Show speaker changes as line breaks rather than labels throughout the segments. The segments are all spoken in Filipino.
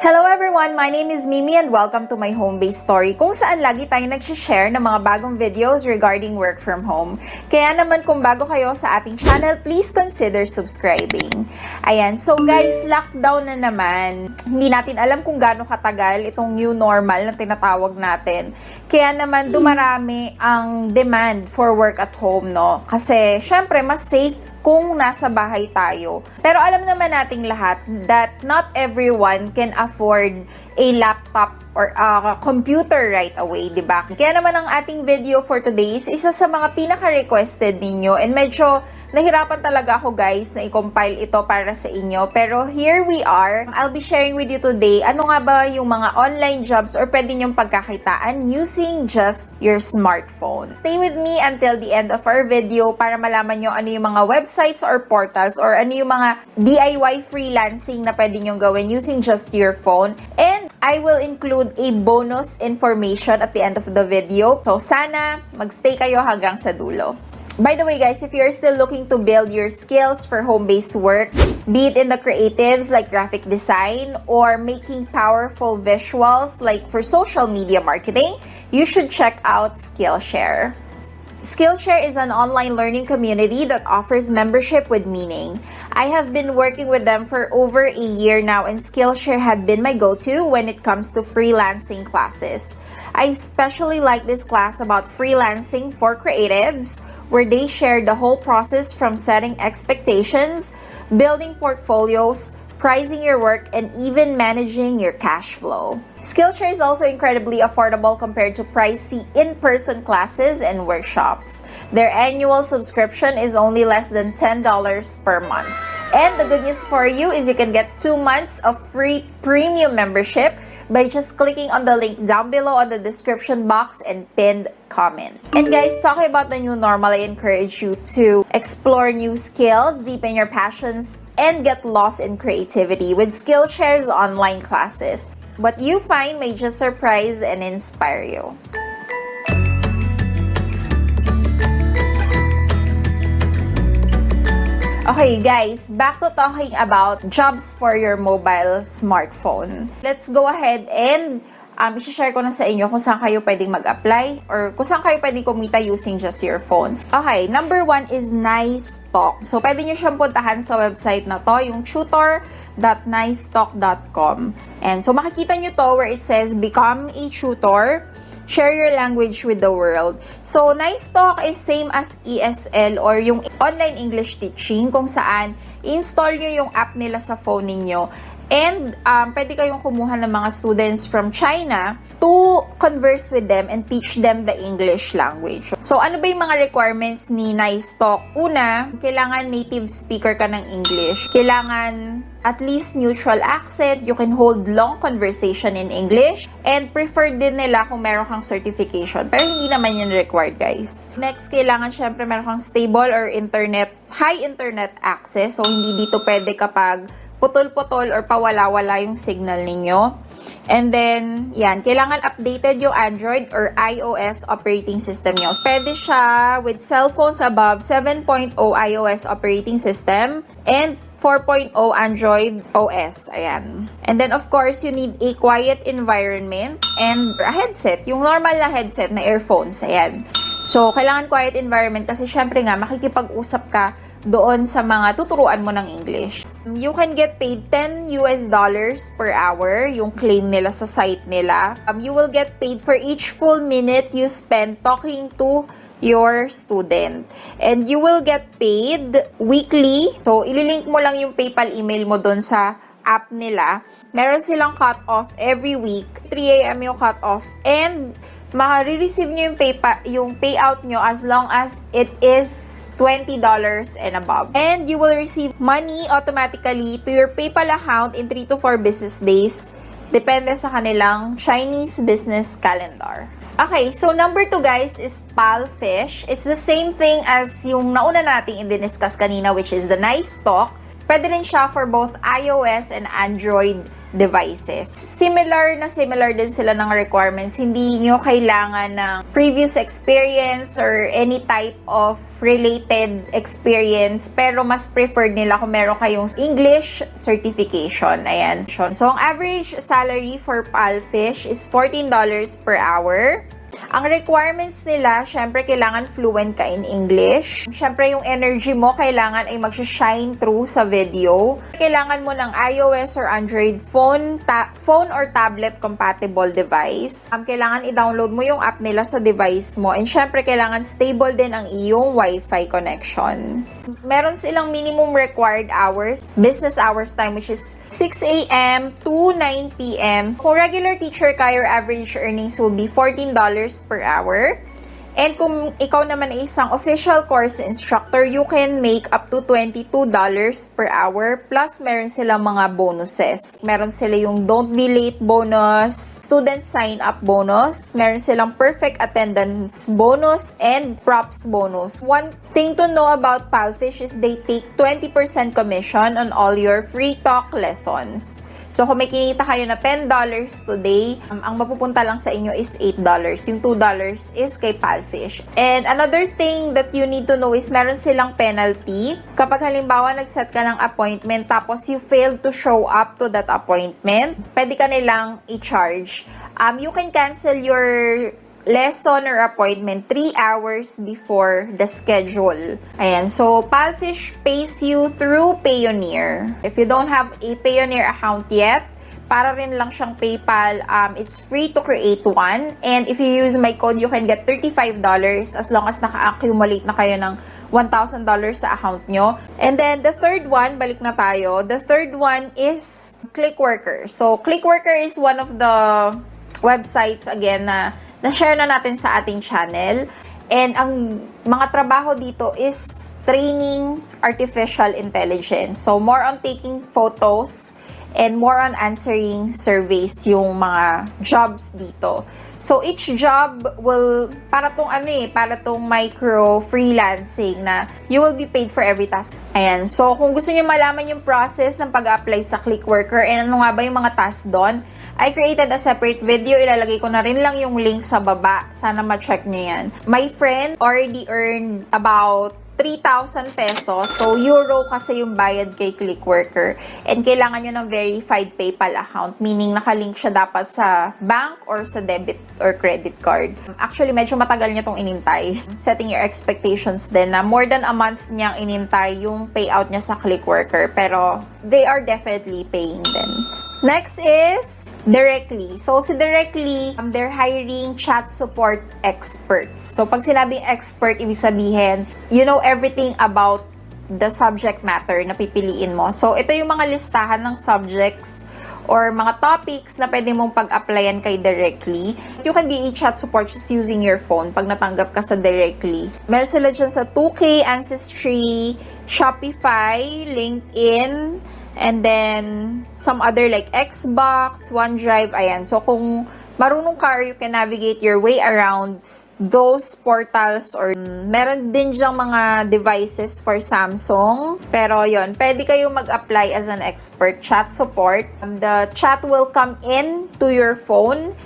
Hello everyone! My name is Mimi and welcome to my home-based story kung saan lagi tayong nag-share ng mga bagong videos regarding work from home. Kaya naman kung bago kayo sa ating channel, please consider subscribing. Ayan, so guys, lockdown na naman. Hindi natin alam kung gaano katagal itong new normal na tinatawag natin. Kaya naman dumarami ang demand for work at home, no? Kasi syempre mas safe kung nasa bahay tayo. Pero alam naman nating lahat that not everyone can afford a laptop or a computer right away, di ba? Kaya naman ang ating video for today is isa sa mga pinaka-requested ninyo and medyo nahirapan talaga ako guys na i-compile ito para sa inyo. Pero here we are. I'll be sharing with you today ano nga ba yung mga online jobs or pwede nyong pagkakitaan using just your smartphone. Stay with me until the end of our video para malaman nyo ano yung mga websites or portals or ano yung mga DIY freelancing na pwede nyong gawin using just your phone. And I will include a bonus information at the end of the video. So sana magstay kayo hanggang sa dulo. By the way guys, if you're still looking to build your skills for home-based work, be it in the creatives like graphic design or making powerful visuals like for social media marketing, you should check out Skillshare. Skillshare is an online learning community that offers membership with meaning. I have been working with them for over a year now and Skillshare had been my go-to when it comes to freelancing classes. I especially like this class about freelancing for creatives, where they share the whole process from setting expectations, building portfolios, pricing your work, and even managing your cash flow. Skillshare is also incredibly affordable compared to pricey in-person classes and workshops. Their annual subscription is only less than $10 per month. And the good news for you is you can get 2 months of free premium membership by just clicking on the link down below on the description box and pinned comment. And guys, talking about the new normal, I encourage you to explore new skills, deepen your passions, and get lost in creativity with Skillshare's online classes. What you find may just surprise and inspire you. Okay guys, back to talking about jobs for your mobile smartphone. Let's go ahead and i-share ko na sa inyo kung saan kayo pwedeng mag-apply or kung saan kayo pwedeng kumita using just your phone. Okay, number 1 is NiceTalk. So, pwede nyo siyang puntahan sa website na to, yung tutor.nicetalk.com. And so, makikita nyo to where it says, Become a Tutor. Share your language with the world. So, NiceTalk is same as ESL or yung online English teaching kung saan install nyo yung app nila sa phone ninyo. And pwede kayong kumuha ng mga students from China to converse with them and teach them the English language. So, ano ba yung mga requirements ni NiceTalk? Una, kailangan native speaker ka ng English. Kailangan at least neutral accent. You can hold long conversation in English. And preferred din nila kung meron kang certification. Pero hindi naman yan required, guys. Next, kailangan syempre meron kang stable or high internet access. So, hindi dito pwede kapag putol-putol or pawala-wala yung signal ninyo. And then, yan, kailangan updated yung Android or iOS operating system nyo. Pwede siya with cellphones above 7.0 iOS operating system and 4.0 Android OS. Ayan. And then, of course, you need a quiet environment and a headset. Yung normal na headset na earphones. Ayan. So, kailangan quiet environment kasi syempre nga, makikipag-usap ka doon sa mga tuturuan mo ng English. You can get paid $10 per hour, yung claim nila sa site nila. You will get paid for each full minute you spend talking to your student. And you will get paid weekly. So, ililink mo lang yung PayPal email mo doon sa app nila. Meron silang cut-off every week. 3 a.m. yung cut-off. And maka-receive nyo yung payout nyo as long as it is $20 and above. And you will receive money automatically to your PayPal account in 3 to 4 business days. Depende sa kanilang Chinese business calendar. Okay, so number 2 guys is Palfish. It's the same thing as yung nauna nating i-discuss kanina, which is the NiceTalk. Pwede rin siya for both iOS and Android devices. Similar din sila ng requirements. Hindi nyo kailangan ng previous experience or any type of related experience, pero mas preferred nila kung meron kayong English certification. Ayan. So, ang average salary for Palfish is $14 per hour. Ang requirements nila, syempre, kailangan fluent ka in English. Syempre, yung energy mo, kailangan ay mag-shine through sa video. Kailangan mo ng iOS or Android phone or tablet compatible device. Kailangan i-download mo yung app nila sa device mo. And syempre, kailangan stable din ang iyong Wi-Fi connection. Meron silang minimum required hours, business hours time, which is 6 a.m. to 9 p.m. Kung regular teacher ka, your average earnings will be $14 per hour. And kung ikaw naman ay isang official course instructor, you can make up to $22 per hour. Plus, meron silang mga bonuses. Meron sila yung don't be late bonus, student sign-up bonus, meron silang perfect attendance bonus, and props bonus. One thing to know about Palfish is they take 20% commission on all your free talk lessons. So, kung may kinita kayo na $10 today, ang mapupunta lang sa inyo is $8. Yung $2 is kay Palfish. And another thing that you need to know is meron silang penalty. Kapag halimbawa nag-set ka ng appointment tapos you failed to show up to that appointment, pwede ka nilang i-charge. You can cancel your lesson or appointment 3 hours before the schedule. Ayan. So, Palfish pays you through Payoneer. If you don't have a Payoneer account yet, para rin lang siyang PayPal. It's free to create one. And if you use my code, you can get $35 as long as naka-accumulate na kayo ng $1,000 sa account nyo. And then, the third one, balik na tayo. The third one is Clickworker. So, Clickworker is one of the websites, again, na-share na natin sa ating channel. And ang mga trabaho dito is training artificial intelligence. So, more on taking photos and more on answering surveys yung mga jobs dito. So, each job will, para tong micro freelancing na you will be paid for every task. Ayan. So, kung gusto niyo malaman yung process ng pag-apply sa Clickworker and ano nga ba yung mga tasks doon, I created a separate video. Ilalagay ko na rin lang yung link sa baba. Sana ma-check nyo yan. My friend already earned about 3,000 pesos. So, euro kasi yung bayad kay Clickworker. And kailangan nyo ng verified PayPal account. Meaning, nakalink siya dapat sa bank or sa debit or credit card. Actually, medyo matagal niya tong inintay. Setting your expectations din na more than a month niyang inintay yung payout niya sa Clickworker. Pero, they are definitely paying them. Next is Directly. So, si Directly, they're hiring chat support experts. So, pag sinabing expert, ibig sabihin, you know everything about the subject matter na pipiliin mo. So, ito yung mga listahan ng subjects or mga topics na pwede mong pag-applyan kay Directly. You can be a chat support just using your phone pag natanggap ka sa Directly. Meron sila dyan sa 2K, Ancestry, Shopify, LinkedIn, and then some other like Xbox, OneDrive, ayan. So, kung marunong ka or you can navigate your way around those portals or meron din dyang mga devices for Samsung. Pero yon, pwede kayo mag-apply as an expert chat support. The chat will come in to your phone.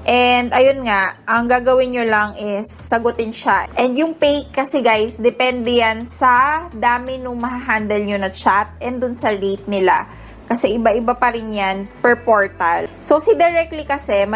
And, ayun nga, ang gagawin nyo lang is sagutin siya. And yung pay kasi guys, depende yan sa dami nung mahahandle nyo na chat and dun sa rate nila. Kasi iba-iba pa rin yan per portal. So, si Directly kasi,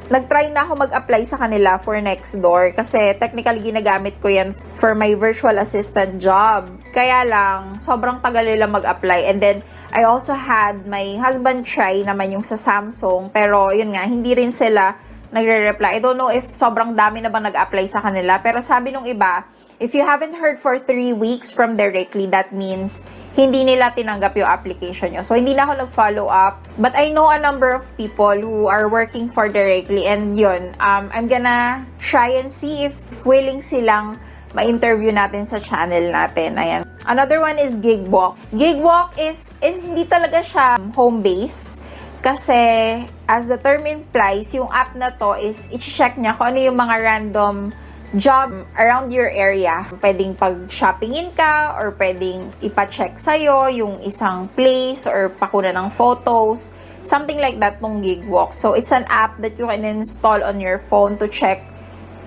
nag-try na ako mag-apply sa kanila for Nextdoor. Kasi technically ginagamit ko yan for my virtual assistant job. Kaya lang, sobrang tagal nila mag-apply. And then, I also had my husband try naman yung sa Samsung. Pero, yun nga, hindi rin sila nagre-reply. I don't know if sobrang dami na bang nag-apply sa kanila. Pero sabi nung iba, if you haven't heard for 3 weeks from Directly, that means hindi nila tinanggap yung application nyo. So, hindi na ako nag-follow up. But I know a number of people who are working for Directly. And yun, I'm gonna try and see if willing silang ma-interview natin sa channel natin. Ayan. Another one is Gigwalk. Gigwalk is hindi talaga siya home base. Kasi, as the term implies, yung app na to is i-check niya kung ano yung mga random job around your area. Pwedeng pag-shoppingin ka or pwedeng ipa-check sa'yo yung isang place or pakuna ng photos. Something like that tong Gigwalk. So, it's an app that you can install on your phone to check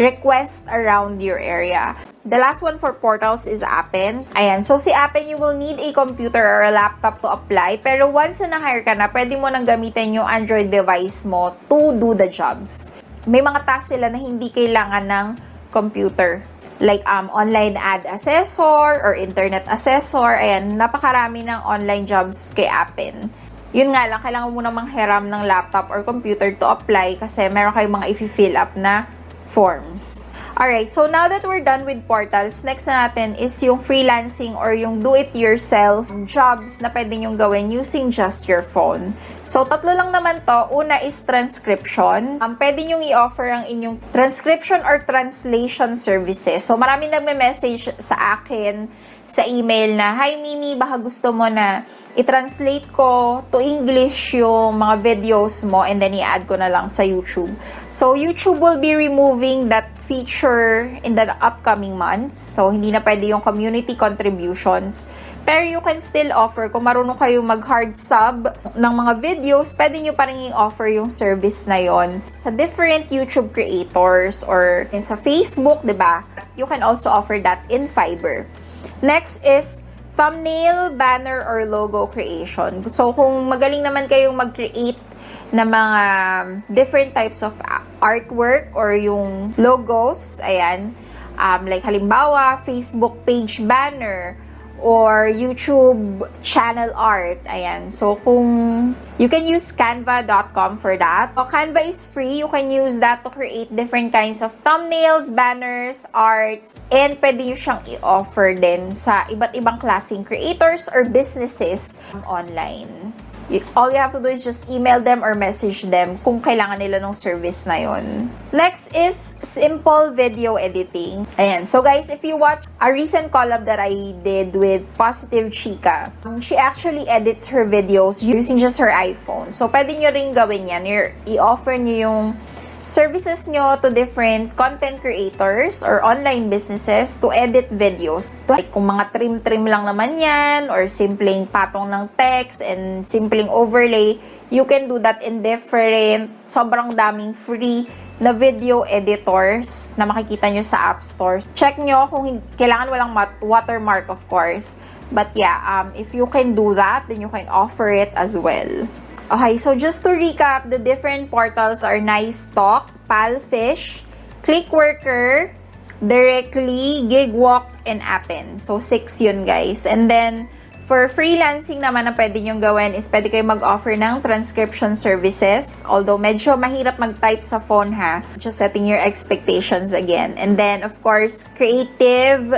requests around your area. The last one for portals is Appen. Ayan, so si Appen, you will need a computer or a laptop to apply. Pero once na na-hire ka na, pwede mo nang gamitin yung Android device mo to do the jobs. May mga tasks sila na hindi kailangan ng computer. Like online ad assessor or internet assessor. Ayan, napakarami ng online jobs kay Appen. Yun nga lang, kailangan mo na manghiram ng laptop or computer to apply kasi meron kayong mga i-fill up na forms. Alright, so now that we're done with portals, next na natin is yung freelancing or yung do-it-yourself jobs na pwede nyong gawin using just your phone. So, tatlo lang naman to. Una is transcription. Pwede nyong i-offer ang inyong transcription or translation services. So, maraming nagme-message sa akin sa email na, "Hi Mimi, baka gusto mo na i-translate ko to English yung mga videos mo and then i-add ko na lang sa YouTube." So, YouTube will be removing that feature in the upcoming months. So, hindi na pwede yung community contributions. Pero you can still offer, kung marunong kayo mag-hard sub ng mga videos, pwede nyo pa rin i-offer yung service na yon sa different YouTube creators or sa Facebook, diba? You can also offer that in Fiverr. Next is thumbnail, banner, or logo creation. So, kung magaling naman kayong mag-create na mga different types of artwork or yung logos, ayan, like halimbawa, Facebook page banner, or YouTube channel art. Ayan. So, kung you can use canva.com for that. So, Canva is free. You can use that to create different kinds of thumbnails, banners, arts, and pwede nyo siyang i-offer din sa iba't ibang klaseng creators or businesses online. All you have to do is just email them or message them kung kailangan nila ng service na yon. Next is simple video editing. Ayan. So guys, if you watch a recent collab that I did with Positive Chica, she actually edits her videos using just her iPhone. So pwede nyo rin gawin yan. I-offer nyo yung services nyo to different content creators or online businesses to edit videos. Like kung mga trim-trim lang naman yan or simpleng patong ng text and simpleng overlay, you can do that in different, sobrang daming free na video editors na makikita nyo sa App Store. Check nyo kung kailangan walang watermark, of course. But yeah, if you can do that, then you can offer it as well. Okay, so just to recap, the different portals are Nice Talk, Palfish, Clickworker, Directly, Gigwalk, and Appen. So, 6 yun, guys. And then, for freelancing naman na pwede nyong gawin is pwede kayo mag-offer ng transcription services. Although, medyo mahirap mag-type sa phone, ha? Just setting your expectations again. And then, of course, creative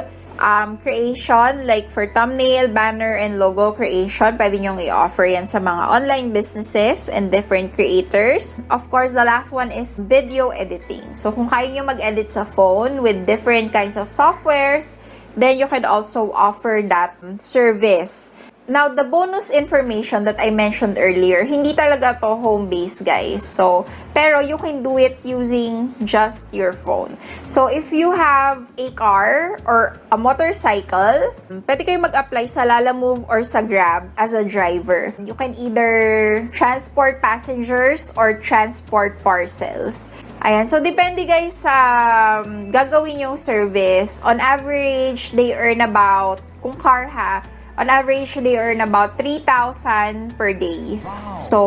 creation, like for thumbnail, banner, and logo creation, pwede nyong i-offer yan sa mga online businesses and different creators. Of course, the last one is video editing. So, kung kaya nyo mag-edit sa phone with different kinds of softwares, then you can also offer that service. Now, the bonus information that I mentioned earlier, hindi talaga to home-based, guys. So, pero you can do it using just your phone. So, if you have a car or a motorcycle, pwede kayo mag-apply sa Lalamove or sa Grab as a driver. You can either transport passengers or transport parcels. Ayan, so depende guys sa gagawin yung service. On average, they earn about, kung car ha, on average, they earn about 3,000 per day. Wow. So,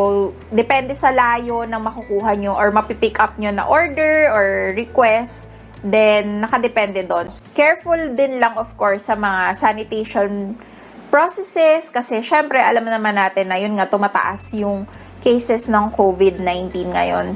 depende sa layo ng makukuha nyo or mapipick up nyo na order or request, then nakadepende doon. Careful din lang, of course, sa mga sanitation processes kasi syempre, alam naman natin na yun nga, tumataas yung cases ng COVID-19 ngayon.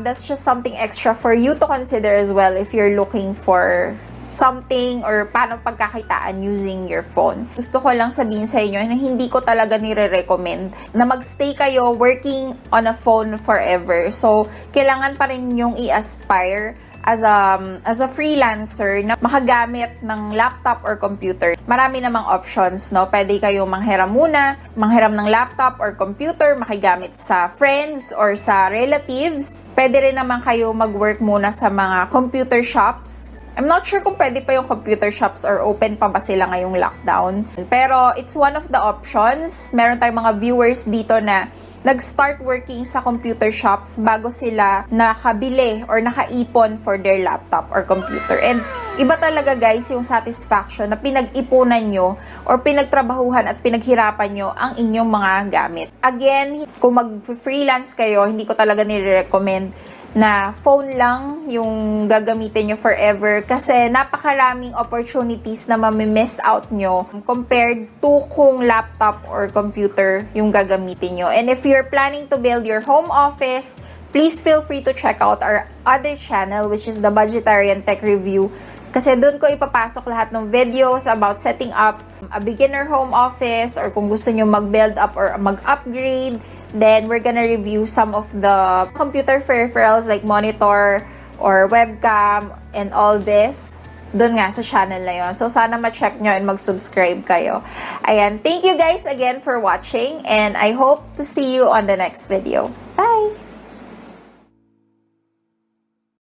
That's just something extra for you to consider as well if you're looking for something or paano pagkakitaan using your phone. Gusto ko lang sabihin sa inyo na hindi ko talaga nire-recommend na magstay kayo working on a phone forever. So, kailangan pa rin yung i-aspire as a freelancer na makagamit ng laptop or computer. Marami namang options, no? Pwede kayo manghiram muna, manghiram ng laptop or computer, makigamit sa friends or sa relatives. Pwede rin naman kayo mag-work muna sa mga computer shops. I'm not sure kung pwede pa yung computer shops or open pa ba sila ngayong lockdown. Pero it's one of the options. Meron tayong mga viewers dito na nag-start working sa computer shops bago sila nakabili or nakaipon for their laptop or computer. And iba talaga guys yung satisfaction na pinag-ipunan nyo or pinagtrabahuhan at pinaghirapan nyo ang inyong mga gamit. Again, kung mag-freelance kayo, hindi ko talaga nire-recommend na phone lang yung gagamitin nyo forever kasi napakaraming opportunities na mamimiss out nyo compared to kung laptop or computer yung gagamitin nyo. And if you're planning to build your home office, please feel free to check out our other channel, which is the Budgetarian Tech Review. Kasi doon ko ipapasok lahat ng videos about setting up a beginner home office or kung gusto nyo mag-build up or mag-upgrade. Then, we're gonna review some of the computer peripherals like monitor or webcam and all this. Doon nga sa channel na yon. So, sana ma-check nyo and mag-subscribe kayo. Ayan, thank you guys again for watching and I hope to see you on the next video. Bye!